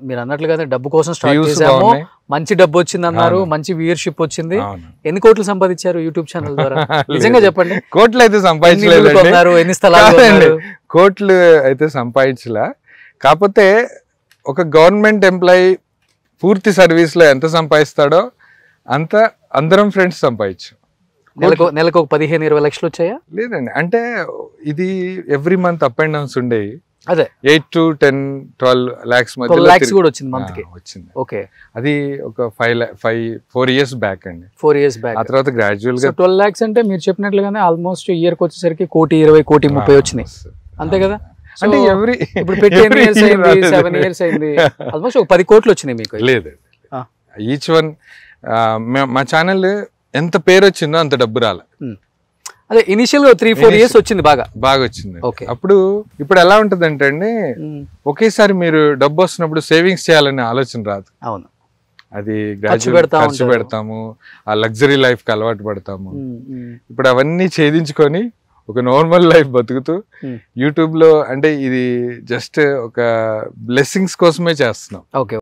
మీరు అన్నట్లుగానే డబ్బు కోసం స్టార్ట్ చేసాము, మంచి డబ్బు వచ్చింది అన్నారు, మంచి వ్యూయర్షిప్ వచ్చింది. ఎన్ని కోట్లు సంపాదించారు యూట్యూబ్ ఛానల్ ద్వారా? నిజంగా చెప్పండి. కోట్లు అయితే సంపాదించలేదు, ఎన్ని స్థలాలు కోట్లు అయితే సంపాదించలా. కాకపోతే ఒక గవర్నమెంట్ ఎంప్లాయీ పూర్తి సర్వీస్ లో ఎంత సంపాదిస్తాడో అంత అందరం ఫ్రెండ్స్ సంపాదించు. నెలకు 15-20 లక్షలు వచ్చాయా? లేదండి, అంటే ఇది every month up and downs ఉండేవి. అదే 8 to 10-12 lakhs మధ్యలో కూడా వచ్చింది మంత్ కి. వచ్చింది. ఓకే, అది ఒక 4 years బ్యాక్ అండి. 4 years బ్యాక్. ఆ తర్వాత గ్రాడ్యువల్ గా 12 lakhs అంటే మీరు చెప్పినట్లుగానే ఆల్మోస్ట్ ఇయర్ కి వచ్చేసరికి 1,20,00,000 1,30,00,000 వచ్చినాయి అంతే కదా? అంటే ఇప్పుడు పెట్టి 10 years అయింది, 7 years అయింది, ఆల్మోస్ట్ ఒక 10 కోట్లు వచ్చినాయి మీకు. లేదు, ఈచ్ వన్ మా ఛానల్ ఎంత పేరు వచ్చిందో అంత డబ్బు రాలే. అదే ఇనిషియల్ గా 3-4 years వచ్చింది, బాగా వచ్చింది. అప్పుడు ఇప్పుడు ఎలా ఉంటది అంటే అండి, ఒకేసారి మీరు డబ్బు వస్తున్నప్పుడు సేవింగ్స్ చేయాలనే ఆలోచన రాదు. అవును, అది ఖర్చు పెడతాము, ఆ లగ్జరీ లైఫ్ కి అలవాటు పడతాము. ఇప్పుడు అవన్నీ ఛేదించుకొని ఒక నార్మల్ లైఫ్ బతుకుతూ యూట్యూబ్ లో, అంటే ఇది జస్ట్ ఒక బ్లెస్సింగ్స్ కోసమే చేస్తున్నాం. ఓకే.